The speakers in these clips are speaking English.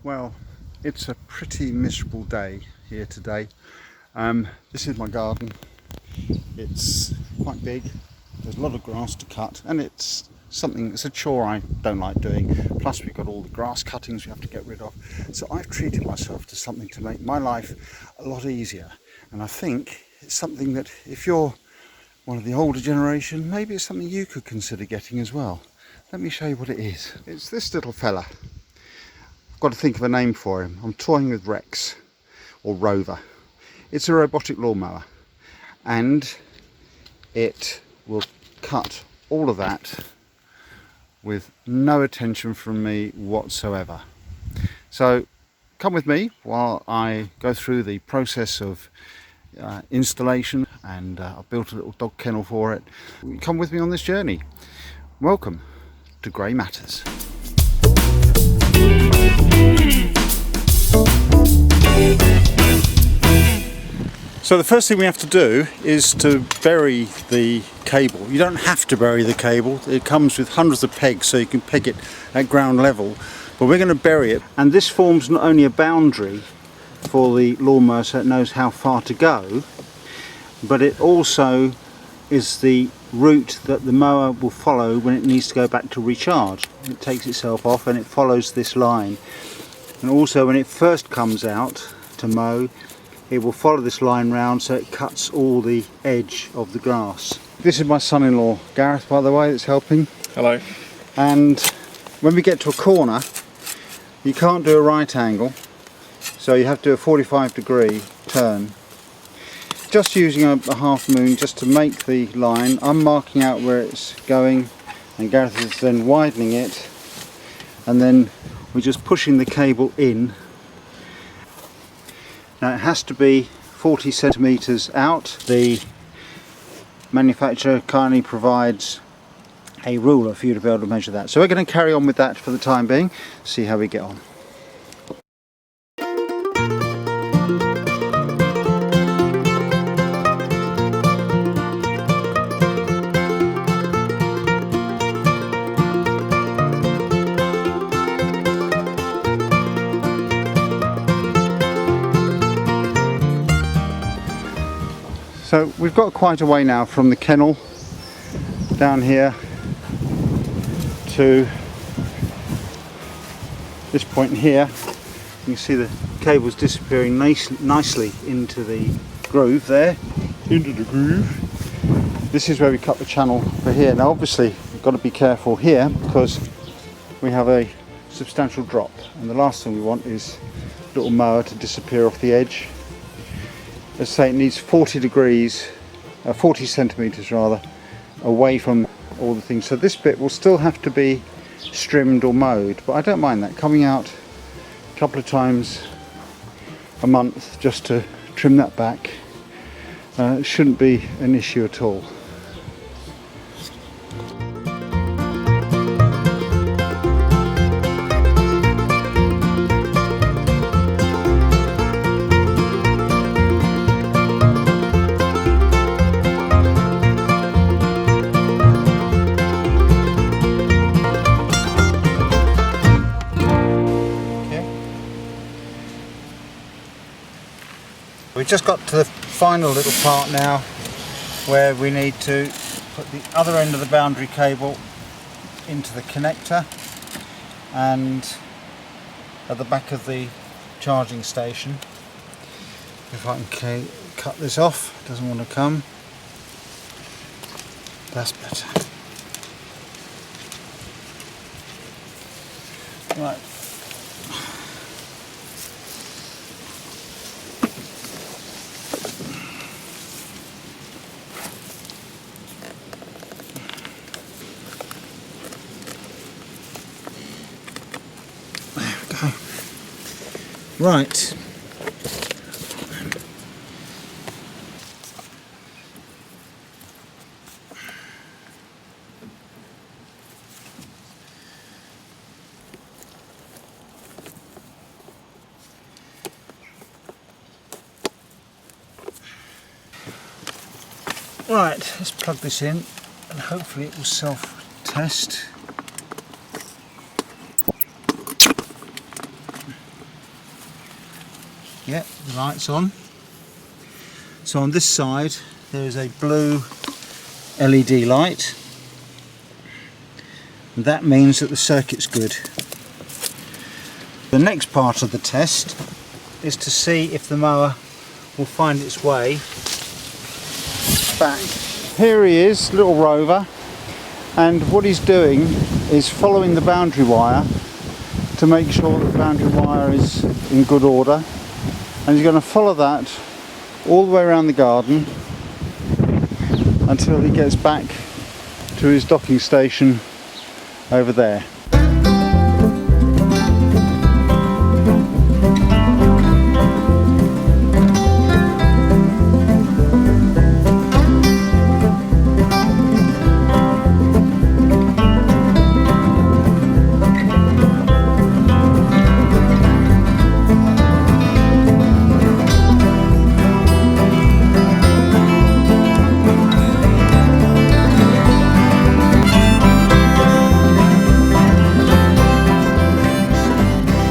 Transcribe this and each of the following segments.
Well, it's a pretty miserable day here today. This is my garden. It's quite big. There's a lot of grass to cut, and it's a chore I don't like doing. Plus we've got all the grass cuttings we have to get rid of. So I've treated myself to something to make my life a lot easier. And I think it's something that if you're one of the older generation, maybe it's something you could consider getting as well. Let me show you what it is. It's this little fella. I've got to think of a name for him. I'm toying with Rex or Rover. It's a robotic lawnmower, and it will cut all of that with no attention from me whatsoever. So come with me while I go through the process of installation, and I've built a little dog kennel for it. Come with me on this journey. Welcome to Grey Matters. So the first thing we have to do is to bury the cable. You don't have to bury the cable. It comes with hundreds of pegs, so you can peg it at ground level. But we're going to bury it, and this forms not only a boundary for the lawnmower so it knows how far to go, but it also is the route that the mower will follow when it needs to go back to recharge. It takes itself off and it follows this line. And also when it first comes out to mow, it will follow this line round so it cuts all the edge of the grass. This is my son-in-law Gareth, by the way, that's helping. Hello. And when we get to a corner, you can't do a right angle, so you have to do a 45-degree turn. Just using a half moon just to make the line. I'm marking out where it's going, and Gareth is then widening it, and then we're just pushing the cable in. Now it has to be 40 centimeters out. The manufacturer kindly provides a ruler for you to be able to measure that. So we're going to carry on with that for the time being, see how we get on. So we've got quite a way now from the kennel down here to this point here. You can see the cables disappearing nicely into the groove there. Into the groove. This is where we cut the channel for here. Now obviously we've got to be careful here because we have a substantial drop, and the last thing we want is the little mower to disappear off the edge. Let's say it needs 40 centimeters rather, away from all the things. So this bit will still have to be trimmed or mowed, but I don't mind that. Coming out a couple of times a month just to trim that back shouldn't be an issue at all. We've just got to the final little part now where we need to put the other end of the boundary cable into the connector and at the back of the charging station. If I can cut this off, it doesn't want to come. That's better. Right. Right. Right, let's plug this in and hopefully it will self-test. Yeah, the light's on. So on this side there is a blue LED light, and that means that the circuit's good. The next part of the test is to see if the mower will find its way back. Here he is, little Rover, and what he's doing is following the boundary wire to make sure that the boundary wire is in good order, and he's going to follow that all the way around the garden until he gets back to his docking station over there.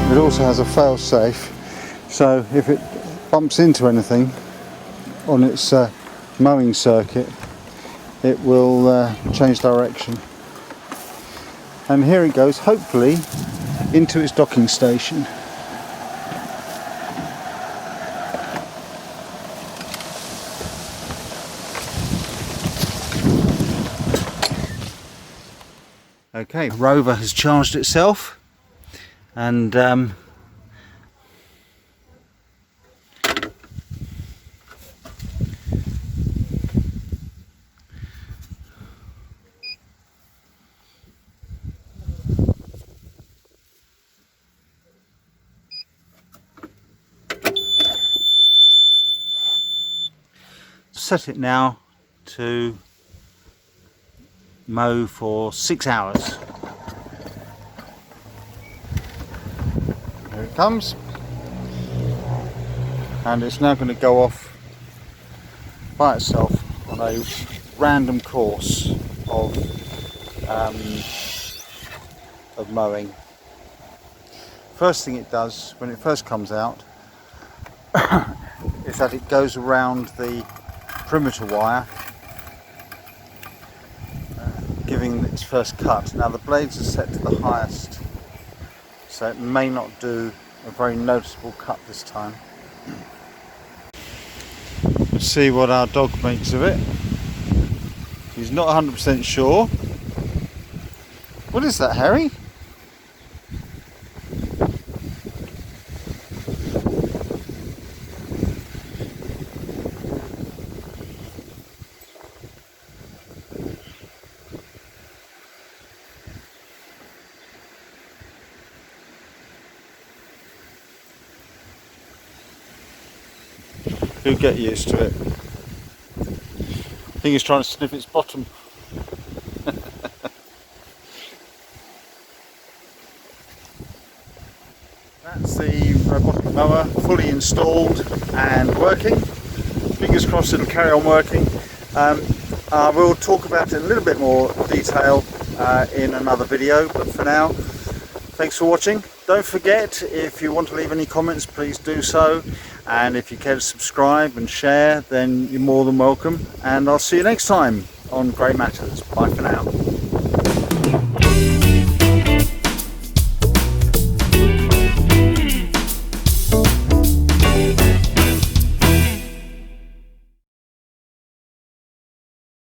It also has a fail-safe, so if it bumps into anything on its mowing circuit, it will change direction. And here it goes, hopefully into its docking station. Okay, Rover has charged itself, and set it now to mow for 6 hours. Here it comes, and it's now going to go off by itself on a random course of mowing. First thing it does when it first comes out is that it goes around the perimeter wire, giving its first cut. Now the blades are set to the highest, so it may not do a very noticeable cut this time. Let's see what our dog makes of it. He's not 100% sure. What is that, Harry? He'll get used to it. I think he's trying to sniff its bottom. That's the robot mower fully installed and working. Fingers crossed it'll carry on working. I will talk about it in a little bit more detail in another video, but for now, thanks for watching. Don't forget, if you want to leave any comments, please do so. And if you care to subscribe and share, then you're more than welcome. And I'll see you next time on Great Matters. Bye for now.